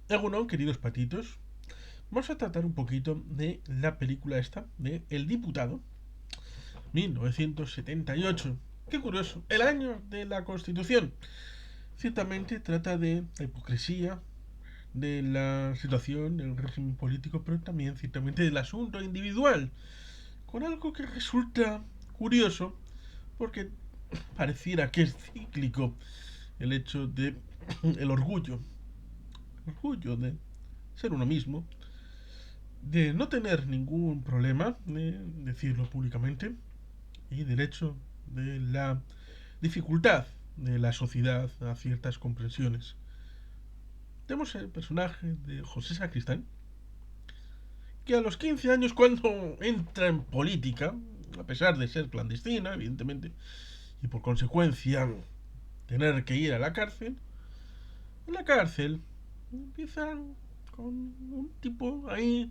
Bueno, queridos patitos, vamos a tratar un poquito de la película esta, de El Diputado, 1978. Qué curioso, el año de la Constitución. Ciertamente trata de la hipocresía, de la situación del régimen político, pero también ciertamente del asunto individual, con algo que resulta curioso, porque pareciera que es cíclico el hecho de el orgullo de ser uno mismo, de no tener ningún problema, de decirlo públicamente, y del hecho de la dificultad de la sociedad a ciertas comprensiones. Tenemos el personaje de José Sacristán, que a los 15 años, cuando entra en política, a pesar de ser clandestina, evidentemente, y por consecuencia tener que ir a la cárcel, en la cárcel empiezan con un tipo ahí,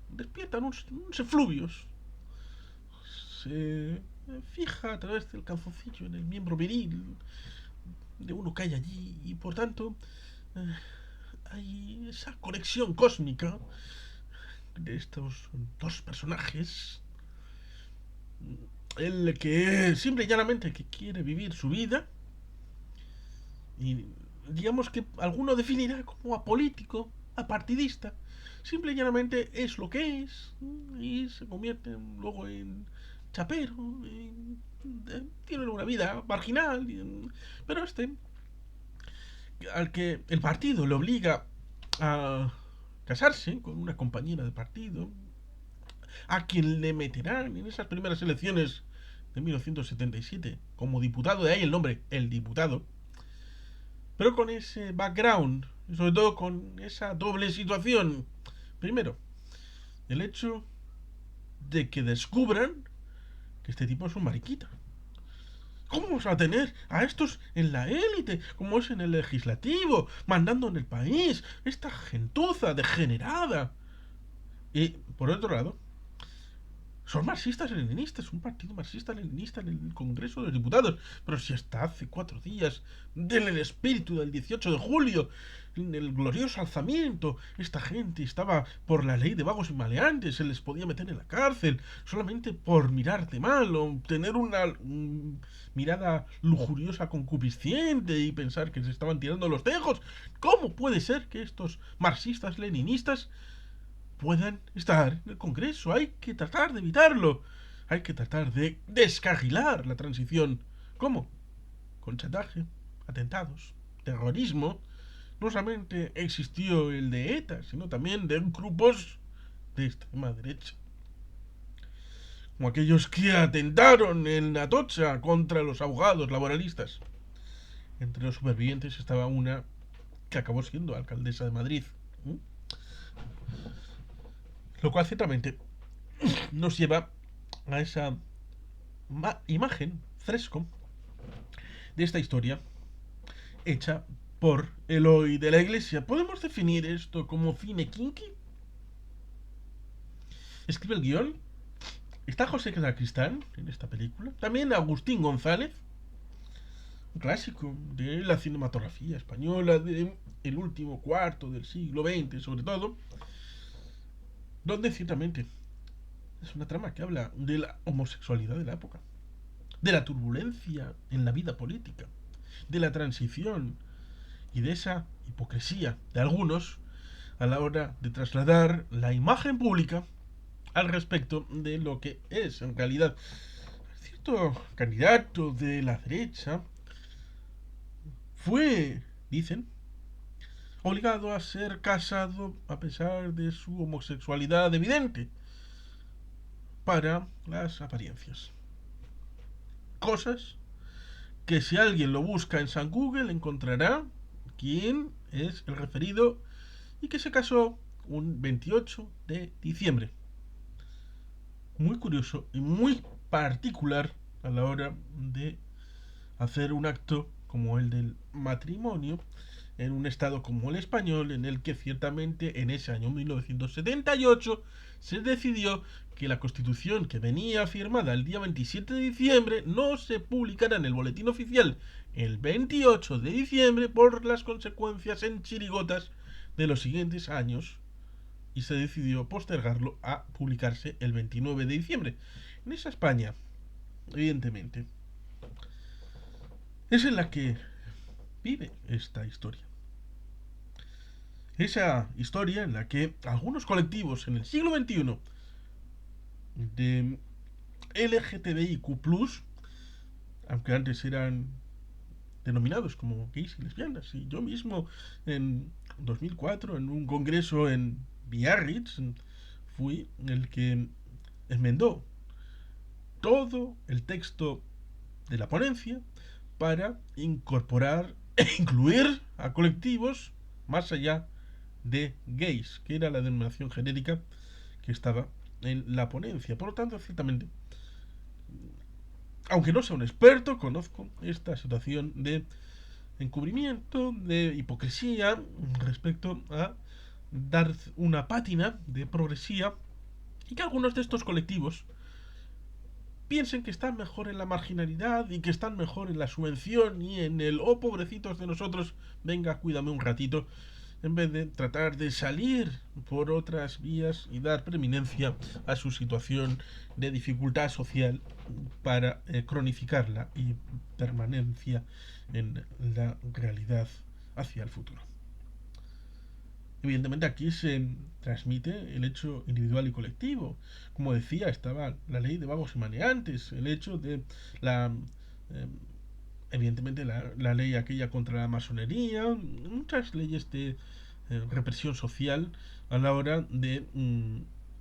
despiertan unos efluvios, se fija a través del calzoncillo en el miembro viril de uno que hay allí y por tanto eh, hay esa conexión cósmica de estos dos personajes. El que simple y llanamente que quiere vivir su vida y digamos que alguno definirá como apolítico, apartidista. Simple y llanamente es lo que es y se convierte luego en chapero, tiene una vida marginal, pero al que el partido le obliga a casarse con una compañera de partido, a quien le meterán en esas primeras elecciones de 1977 como diputado, de ahí el nombre, el diputado, pero con ese background, y sobre todo con esa doble situación. Primero, el hecho de que descubran que este tipo es un mariquita. ¿Cómo vamos a tener a estos en la élite, como es en el legislativo, mandando en el país? Esta gentuza degenerada. Y, por otro lado, son marxistas-leninistas, un partido marxista-leninista en el Congreso de los Diputados. Pero si hasta hace 4 días, en el espíritu del 18 de julio, en el glorioso alzamiento, esta gente estaba por la ley de vagos y maleantes, se les podía meter en la cárcel solamente por mirarte mal o tener una mirada lujuriosa concupisciente y pensar que se estaban tirando los tejos. ¿Cómo puede ser que estos marxistas-leninistas puedan estar en el Congreso? Hay que tratar de evitarlo. Hay que tratar de descarrilar la transición. ¿Cómo? Con chantaje, atentados, terrorismo. No solamente existió el de ETA, sino también de grupos de extrema derecha, como aquellos que atentaron en Atocha contra los abogados laboralistas. Entre los supervivientes estaba una que acabó siendo alcaldesa de Madrid. ¿Mm? Lo cual ciertamente nos lleva a esa imagen, fresco, de esta historia hecha por Eloy de la Iglesia. ¿Podemos definir esto como cine kinky? Escribe el guión. Está José Sacristán en esta película. También Agustín González, un clásico de la cinematografía española del último cuarto del siglo XX, sobre todo, donde ciertamente es una trama que habla de la homosexualidad de la época, de la turbulencia en la vida política, de la transición y de esa hipocresía de algunos a la hora de trasladar la imagen pública al respecto de lo que es en realidad cierto candidato de la derecha fue, dicen, obligado a ser casado a pesar de su homosexualidad evidente para las apariencias. Cosas que si alguien lo busca en San Google encontrará quién es el referido y que se casó un 28 de diciembre. Muy curioso y muy particular a la hora de hacer un acto como el del matrimonio en un estado como el español, en el que ciertamente en ese año 1978 se decidió que la Constitución que venía firmada el día 27 de diciembre no se publicara en el Boletín Oficial el 28 de diciembre por las consecuencias en chirigotas de los siguientes años, y se decidió postergarlo a publicarse el 29 de diciembre. En esa España, evidentemente, es en la que vive esta historia. Esa historia en la que algunos colectivos en el siglo XXI de LGTBIQ+, aunque antes eran denominados como gays y lesbianas, y yo mismo en 2004 en un congreso en Biarritz fui el que enmendó todo el texto de la ponencia para incorporar e incluir a colectivos más allá de gays, que era la denominación genérica que estaba en la ponencia. Por lo tanto, ciertamente, aunque no sea un experto, conozco esta situación de encubrimiento, de hipocresía respecto a dar una pátina de progresía, y que algunos de estos colectivos piensen que están mejor en la marginalidad y que están mejor en la subvención y en el oh pobrecitos de nosotros, venga, cuídame un ratito, en vez de tratar de salir por otras vías y dar preeminencia a su situación de dificultad social para cronificarla y permanencia en la realidad hacia el futuro. Evidentemente aquí se transmite el hecho individual y colectivo. Como decía, estaba la ley de vagos y maneantes, el hecho de la... eh, evidentemente la ley aquella contra la masonería, muchas leyes de represión social a la hora de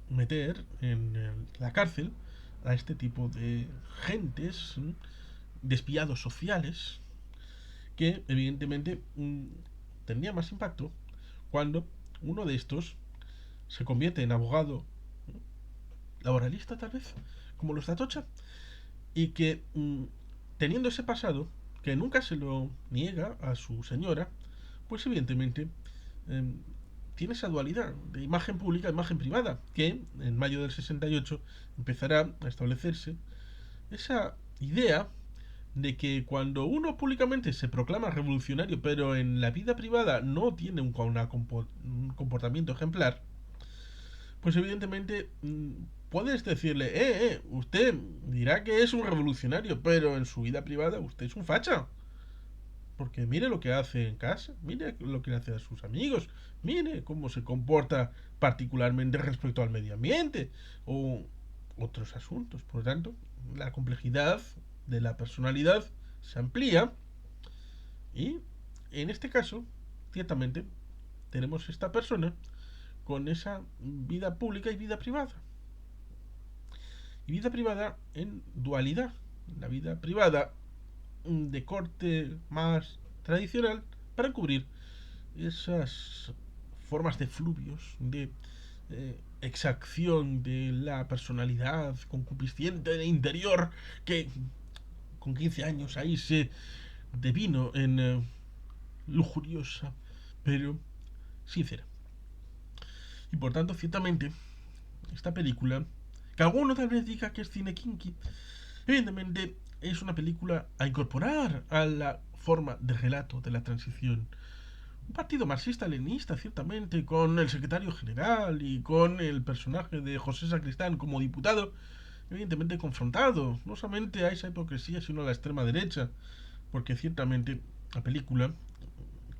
meter en la cárcel a este tipo de gentes, despiados sociales, que evidentemente tendría más impacto cuando uno de estos se convierte en abogado laboralista, tal vez, como los de Atocha, y que teniendo ese pasado, que nunca se lo niega a su señora, pues evidentemente tiene esa dualidad de imagen pública e imagen privada, que en mayo del 68 empezará a establecerse esa idea de que cuando uno públicamente se proclama revolucionario, pero en la vida privada no tiene un comportamiento ejemplar, pues evidentemente puedes decirle, usted dirá que es un revolucionario, pero en su vida privada usted es un facha. Porque mire lo que hace en casa, mire lo que hace a sus amigos, mire cómo se comporta particularmente respecto al medio ambiente o otros asuntos. Por lo tanto, la complejidad de la personalidad se amplía y en este caso, ciertamente, tenemos esta persona con esa vida pública y vida privada. Y vida privada en dualidad. La vida privada de corte más tradicional para cubrir esas formas de fluvios, de exacción de la personalidad concupisciente de interior que con 15 años ahí se devino en lujuriosa, pero sincera. Y por tanto, ciertamente, esta película, que alguno tal vez diga que es cine kinky, evidentemente es una película a incorporar a la forma de relato de la transición. Un partido marxista-leninista, ciertamente, con el secretario general y con el personaje de José Sacristán como diputado, evidentemente confrontado, no solamente a esa hipocresía, sino a la extrema derecha, porque ciertamente la película,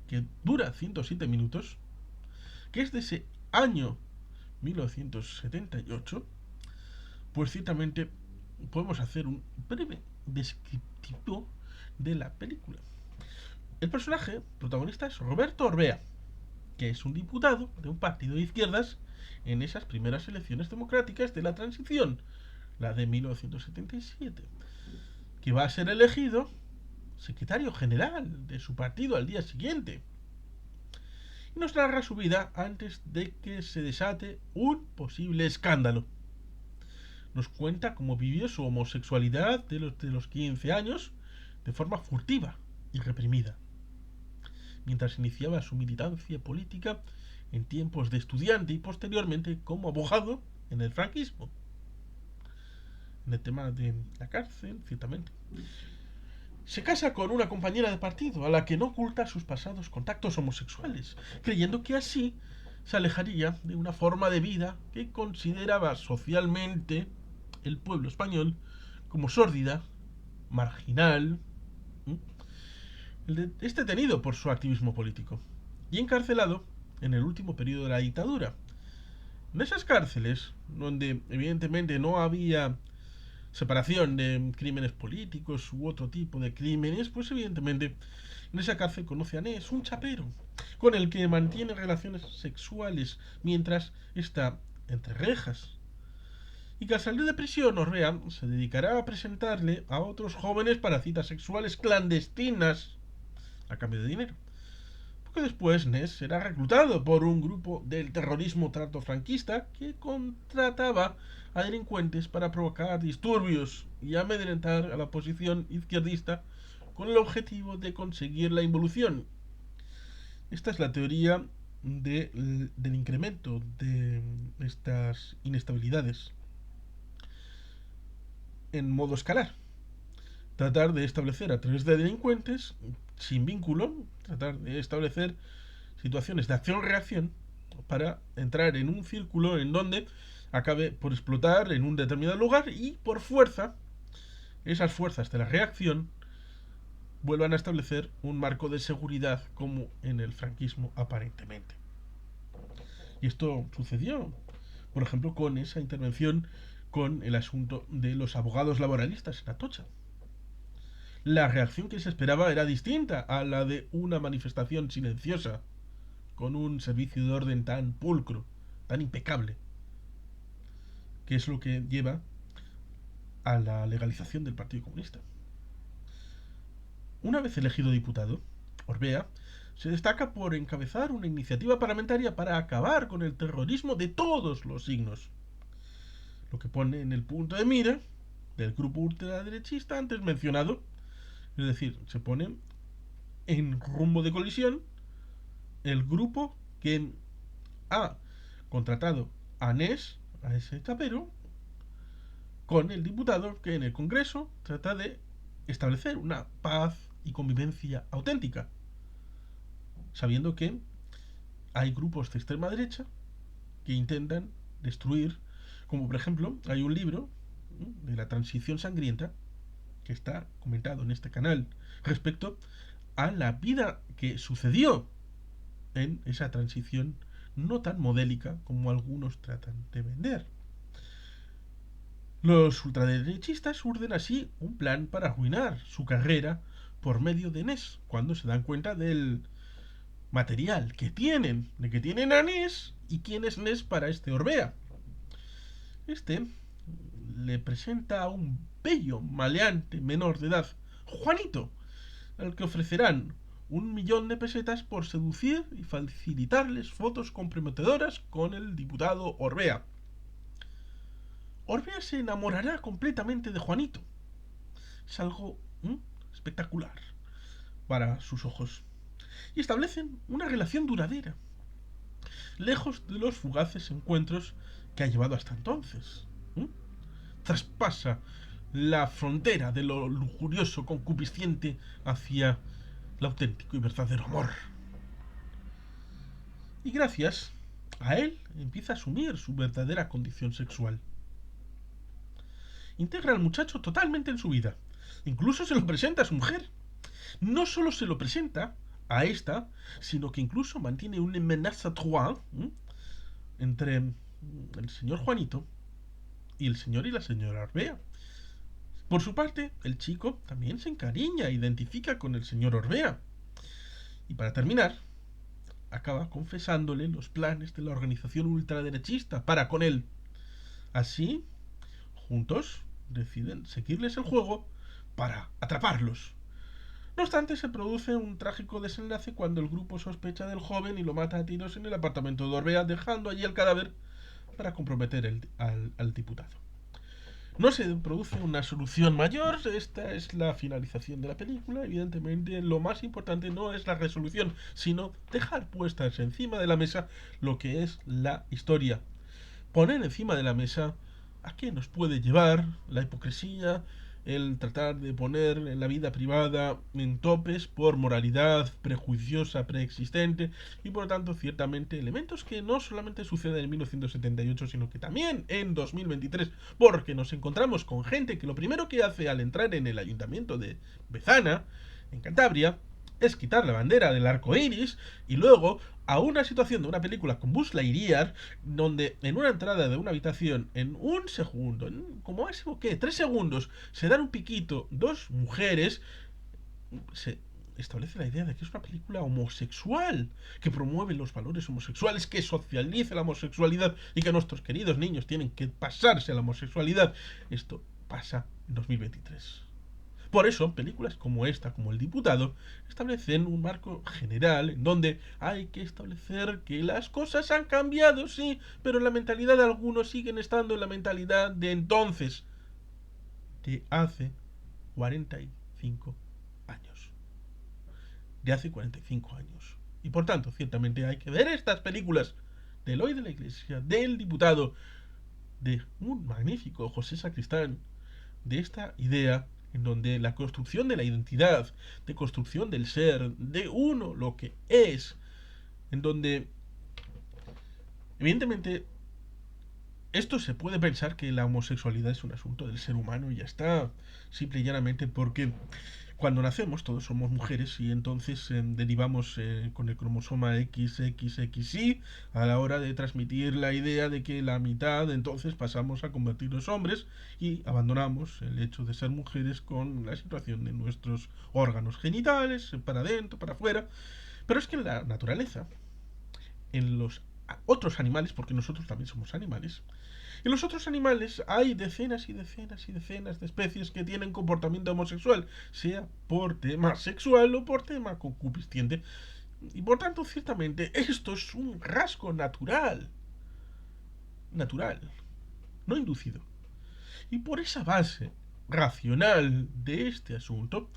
que dura 107 minutos, que es de ese año 1978, pues ciertamente podemos hacer un breve descriptivo de la película. El personaje protagonista es Roberto Orbea, que es un diputado de un partido de izquierdas en esas primeras elecciones democráticas de la transición, la de 1977, que va a ser elegido secretario general de su partido al día siguiente. Y nos narra su vida antes de que se desate un posible escándalo. Nos cuenta cómo vivió su homosexualidad de los 15 años de forma furtiva y reprimida. mientras iniciaba su militancia política en tiempos de estudiante y posteriormente como abogado en el franquismo, en el tema de la cárcel, ciertamente. Se casa con una compañera de partido a la que no oculta sus pasados contactos homosexuales, creyendo que así se alejaría de una forma de vida que consideraba socialmente el pueblo español como sórdida, marginal. Es detenido por su activismo político y encarcelado en el último periodo de la dictadura. En esas cárceles, donde evidentemente no había separación de crímenes políticos u otro tipo de crímenes, pues evidentemente en esa cárcel conoce a Ness, un chapero, con el que mantiene relaciones sexuales mientras está entre rejas. Y que al salir de prisión, Orbea se dedicará a presentarle a otros jóvenes para citas sexuales clandestinas a cambio de dinero. Poco después, Ness será reclutado por un grupo del terrorismo franquista que contrataba a delincuentes para provocar disturbios y amedrentar a la oposición izquierdista con el objetivo de conseguir la involución. Esta es la teoría del incremento de estas inestabilidades en modo escalar. Tratar de establecer a través de delincuentes sin vínculo, tratar de establecer situaciones de acción-reacción para entrar en un círculo en donde acabe por explotar en un determinado lugar y por fuerza esas fuerzas de la reacción vuelvan a establecer un marco de seguridad como en el franquismo aparentemente. Y esto sucedió, por ejemplo, con esa intervención con el asunto de los abogados laboralistas en Atocha. La reacción que se esperaba era distinta a la de una manifestación silenciosa, con un servicio de orden tan pulcro, tan impecable, que es lo que lleva a la legalización del Partido Comunista. Una vez elegido diputado, Orbea se destaca por encabezar una iniciativa parlamentaria para acabar con el terrorismo de todos los signos, lo que pone en el punto de mira del grupo ultraderechista antes mencionado, es decir, se pone en rumbo de colisión el grupo que ha contratado a Ness, a ese chapero, con el diputado que en el Congreso trata de establecer una paz y convivencia auténtica, sabiendo que hay grupos de extrema derecha que intentan destruir, como por ejemplo hay un libro de la transición sangrienta que está comentado en este canal respecto a la vida que sucedió en esa transición no tan modélica como algunos tratan de vender. Los ultraderechistas urden así un plan para arruinar su carrera por medio de Ness, cuando se dan cuenta del material que tienen, de que tienen a Ness y quién es Ness para este Orbea. Este le presenta a un bello maleante menor de edad, Juanito, al que ofrecerán 1.000.000 de pesetas por seducir y facilitarles fotos comprometedoras con el diputado Orbea. Orbea se enamorará completamente de Juanito. Es algo espectacular para sus ojos. Y establecen una relación duradera, lejos de los fugaces encuentros que ha llevado hasta entonces. Traspasa la frontera de lo lujurioso concupisciente hacia el auténtico y verdadero amor. Y gracias a él empieza a asumir su verdadera condición sexual. Integra al muchacho totalmente en su vida. Incluso se lo presenta a su mujer. No solo se lo presenta a esta, sino que incluso mantiene un menace à trois entre el señor Juanito y el señor y la señora Orbea. Por su parte, el chico también se encariña e identifica con el señor Orbea. Y para terminar, acaba confesándole los planes de la organización ultraderechista para con él. Así, juntos, deciden seguirles el juego para atraparlos. No obstante, se produce un trágico desenlace cuando el grupo sospecha del joven y lo mata a tiros en el apartamento de Orbea, dejando allí el cadáver para comprometer al diputado. No se produce una solución mayor, esta es la finalización de la película. Evidentemente, lo más importante no es la resolución, sino dejar puestas encima de la mesa lo que es la historia. Poner encima de la mesa a qué nos puede llevar la hipocresía, el tratar de poner en la vida privada en topes por moralidad prejuiciosa preexistente y por lo tanto ciertamente elementos que no solamente suceden en 1978 sino que también en 2023 porque nos encontramos con gente que lo primero que hace al entrar en el ayuntamiento de Bezana en Cantabria es quitar la bandera del arco iris y luego a una situación de una película con Buzz Lightyear donde en una entrada de una habitación en un segundo, como máximo que 3 segundos, se dan un piquito dos mujeres, se establece la idea de que es una película homosexual, que promueve los valores homosexuales, que socializa la homosexualidad y que nuestros queridos niños tienen que pasarse a la homosexualidad. Esto pasa en 2023. Por eso, películas como esta, como El Diputado, establecen un marco general en donde hay que establecer que las cosas han cambiado, sí, pero la mentalidad de algunos siguen estando en la mentalidad de entonces, de hace 45 años. De hace 45 años. Y por tanto, ciertamente hay que ver estas películas de Eloy de la Iglesia, del Diputado, de un magnífico José Sacristán, de esta idea en donde la construcción de la identidad, de construcción del ser, de uno lo que es, en donde evidentemente esto se puede pensar que la homosexualidad es un asunto del ser humano y ya está, simple y llanamente porque cuando nacemos todos somos mujeres y entonces derivamos con el cromosoma XXXY a la hora de transmitir la idea de que la mitad entonces pasamos a convertirnos hombres y abandonamos el hecho de ser mujeres con la situación de nuestros órganos genitales, para adentro, para afuera. Pero es que en la naturaleza, en los otros animales, porque nosotros también somos animales, en los otros animales hay decenas y decenas y decenas de especies que tienen comportamiento homosexual, sea por tema sexual o por tema concupisciente. Y por tanto, ciertamente, esto es un rasgo natural. Natural, no inducido. Y por esa base racional de este asunto,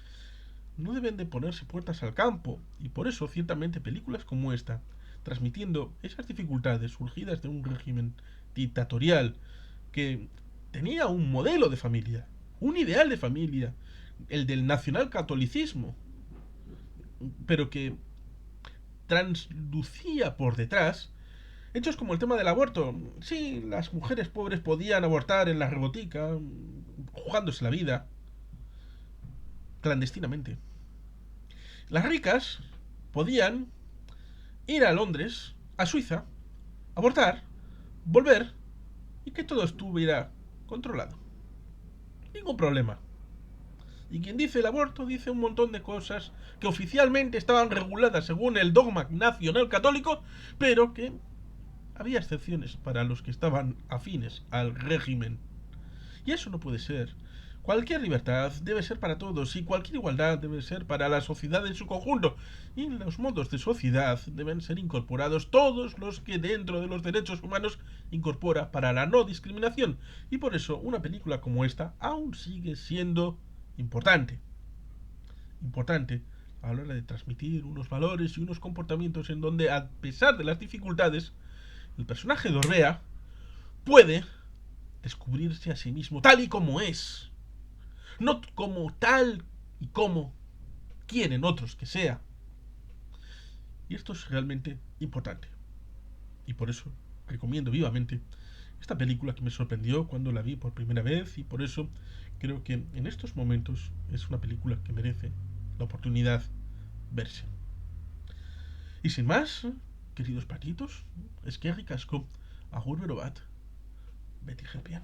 no deben de ponerse puertas al campo. Y por eso, ciertamente, películas como esta, transmitiendo esas dificultades surgidas de un régimen dictatorial que tenía un modelo de familia, un ideal de familia, el del nacionalcatolicismo, pero que translucía por detrás hechos como el tema del aborto. Sí, las mujeres pobres podían abortar en la rebotica, jugándose la vida, clandestinamente. Las ricas podían ir a Londres, a Suiza, abortar, volver y que todo estuviera controlado. Ningún problema. Y quien dice el aborto dice un montón de cosas que oficialmente estaban reguladas según el dogma nacional católico, pero que había excepciones para los que estaban afines al régimen. Y eso no puede ser. Cualquier libertad debe ser para todos y cualquier igualdad debe ser para la sociedad en su conjunto. Y en los modos de sociedad deben ser incorporados todos los que dentro de los derechos humanos incorpora para la no discriminación. Y por eso una película como esta aún sigue siendo importante. Importante a la hora de transmitir unos valores y unos comportamientos en donde, a pesar de las dificultades, el personaje de Orrea puede descubrirse a sí mismo tal y como es, no como tal y como quieren otros que sea. Y esto es realmente importante. Y por eso recomiendo vivamente esta película que me sorprendió cuando la vi por primera vez y por eso creo que en estos momentos es una película que merece la oportunidad verse. Y sin más, queridos patitos, es que ricasco, agur berobat, Betty Gepian.